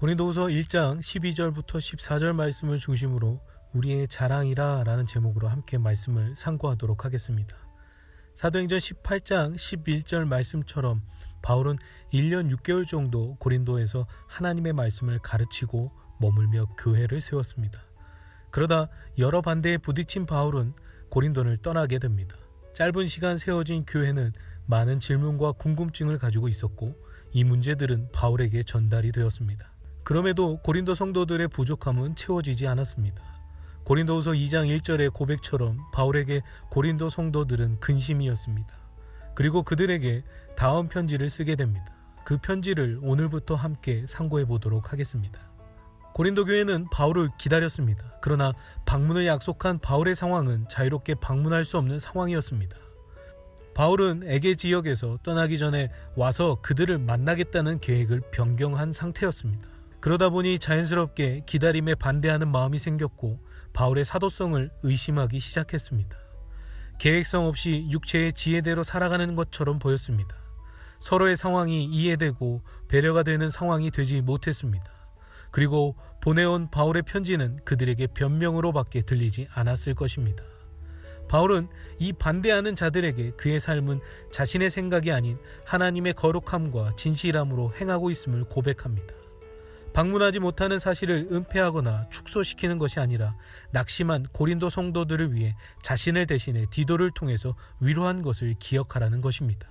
고린도후서 1장 12절부터 14절 말씀을 중심으로 우리의 자랑이라 라는 제목으로 함께 말씀을 상고하도록 하겠습니다. 사도행전 18장 11절 말씀처럼 바울은 1년 6개월 정도 고린도에서 하나님의 말씀을 가르치고 머물며 교회를 세웠습니다. 그러다 여러 반대에 부딪힌 바울은 고린도를 떠나게 됩니다. 짧은 시간 세워진 교회는 많은 질문과 궁금증을 가지고 있었고 이 문제들은 바울에게 전달이 되었습니다. 그럼에도 고린도 성도들의 부족함은 채워지지 않았습니다. 고린도후서 2장 1절의 고백처럼 바울에게 고린도 성도들은 근심이었습니다. 그리고 그들에게 다음 편지를 쓰게 됩니다. 그 편지를 오늘부터 함께 상고해 보도록 하겠습니다. 고린도 교회는 바울을 기다렸습니다. 그러나 방문을 약속한 바울의 상황은 자유롭게 방문할 수 없는 상황이었습니다. 바울은 에게 지역에서 떠나기 전에 와서 그들을 만나겠다는 계획을 변경한 상태였습니다. 그러다 보니 자연스럽게 기다림에 반대하는 마음이 생겼고 바울의 사도성을 의심하기 시작했습니다. 계획성 없이 육체의 지혜대로 살아가는 것처럼 보였습니다. 서로의 상황이 이해되고 배려가 되는 상황이 되지 못했습니다. 그리고 보내온 바울의 편지는 그들에게 변명으로밖에 들리지 않았을 것입니다. 바울은 이 반대하는 자들에게 그의 삶은 자신의 생각이 아닌 하나님의 거룩함과 진실함으로 행하고 있음을 고백합니다. 방문하지 못하는 사실을 은폐하거나 축소시키는 것이 아니라 낙심한 고린도 성도들을 위해 자신을 대신해 디도를 통해서 위로한 것을 기억하라는 것입니다.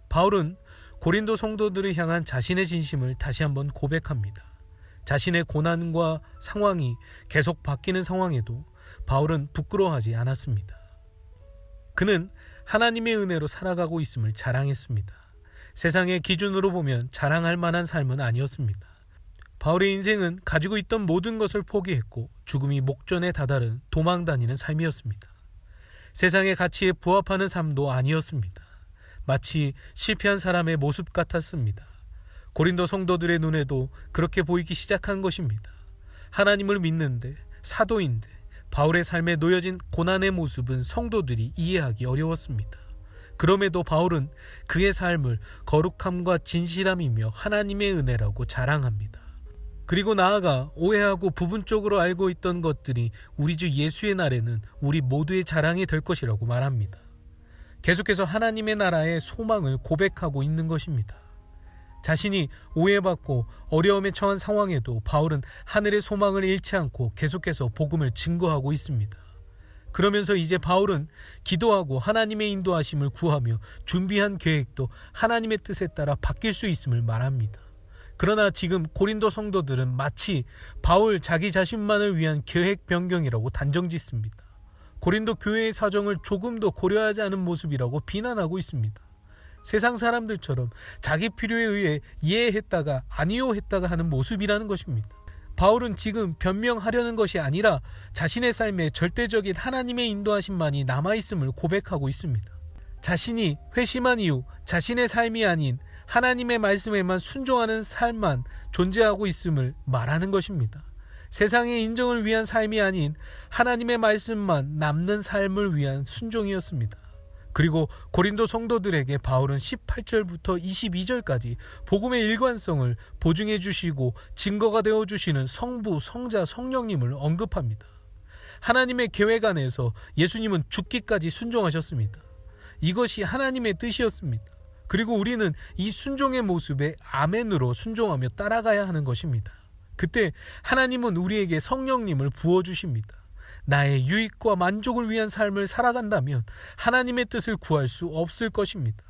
바울은 고린도 성도들을 향한 자신의 진심을 다시 한번 고백합니다. 자신의 고난과 상황이 계속 바뀌는 상황에도 바울은 부끄러워하지 않았습니다. 그는 하나님의 은혜로 살아가고 있음을 자랑했습니다. 세상의 기준으로 보면 자랑할 만한 삶은 아니었습니다. 바울의 인생은 가지고 있던 모든 것을 포기했고 죽음이 목전에 다다른 도망 다니는 삶이었습니다. 세상의 가치에 부합하는 삶도 아니었습니다. 마치 실패한 사람의 모습 같았습니다. 고린도 성도들의 눈에도 그렇게 보이기 시작한 것입니다. 하나님을 믿는데 사도인데 바울의 삶에 놓여진 고난의 모습은 성도들이 이해하기 어려웠습니다. 그럼에도 바울은 그의 삶을 거룩함과 진실함이며 하나님의 은혜라고 자랑합니다. 그리고 나아가 오해하고 부분적으로 알고 있던 것들이 우리 주 예수의 날에는 우리 모두의 자랑이 될 것이라고 말합니다. 계속해서 하나님의 나라의 소망을 고백하고 있는 것입니다. 자신이 오해받고 어려움에 처한 상황에도 바울은 하늘의 소망을 잃지 않고 계속해서 복음을 증거하고 있습니다. 그러면서 이제 바울은 기도하고 하나님의 인도하심을 구하며 준비한 계획도 하나님의 뜻에 따라 바뀔 수 있음을 말합니다. 그러나 지금 고린도 성도들은 마치 바울 자기 자신만을 위한 계획 변경이라고 단정짓습니다. 고린도 교회의 사정을 조금도 고려하지 않은 모습이라고 비난하고 있습니다. 세상 사람들처럼 자기 필요에 의해 이해했다가 아니요 했다가 하는 모습이라는 것입니다. 바울은 지금 변명하려는 것이 아니라 자신의 삶에 절대적인 하나님의 인도하심만이 남아있음을 고백하고 있습니다. 자신이 회심한 이후 자신의 삶이 아닌 하나님의 말씀에만 순종하는 삶만 존재하고 있음을 말하는 것입니다. 세상의 인정을 위한 삶이 아닌 하나님의 말씀만 남는 삶을 위한 순종이었습니다. 그리고 고린도 성도들에게 바울은 18절부터 22절까지 복음의 일관성을 보증해 주시고 증거가 되어 주시는 성부, 성자, 성령님을 언급합니다. 하나님의 계획 안에서 예수님은 죽기까지 순종하셨습니다. 이것이 하나님의 뜻이었습니다. 그리고 우리는 이 순종의 모습에 아멘으로 순종하며 따라가야 하는 것입니다. 그때 하나님은 우리에게 성령님을 부어주십니다. 나의 유익과 만족을 위한 삶을 살아간다면 하나님의 뜻을 구할 수 없을 것입니다.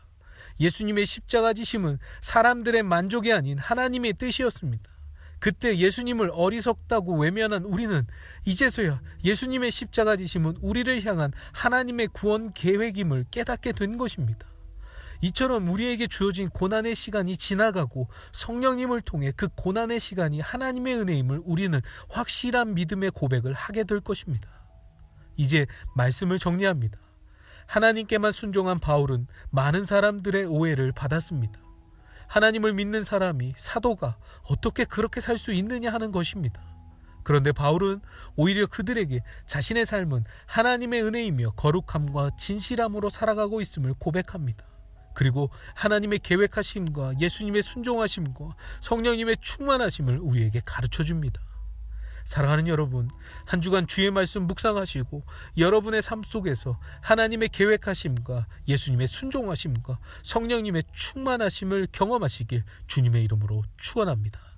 예수님의 십자가 지심은 사람들의 만족이 아닌 하나님의 뜻이었습니다. 그때 예수님을 어리석다고 외면한 우리는 이제서야 예수님의 십자가 지심은 우리를 향한 하나님의 구원 계획임을 깨닫게 된 것입니다. 이처럼 우리에게 주어진 고난의 시간이 지나가고 성령님을 통해 그 고난의 시간이 하나님의 은혜임을 우리는 확실한 믿음의 고백을 하게 될 것입니다. 이제 말씀을 정리합니다. 하나님께만 순종한 바울은 많은 사람들의 오해를 받았습니다. 하나님을 믿는 사람이 사도가 어떻게 그렇게 살 수 있느냐 하는 것입니다. 그런데 바울은 오히려 그들에게 자신의 삶은 하나님의 은혜이며 거룩함과 진실함으로 살아가고 있음을 고백합니다. 그리고 하나님의 계획하심과 예수님의 순종하심과 성령님의 충만하심을 우리에게 가르쳐 줍니다. 사랑하는 여러분, 한 주간 주의 말씀 묵상하시고 여러분의 삶 속에서 하나님의 계획하심과 예수님의 순종하심과 성령님의 충만하심을 경험하시길 주님의 이름으로 축원합니다.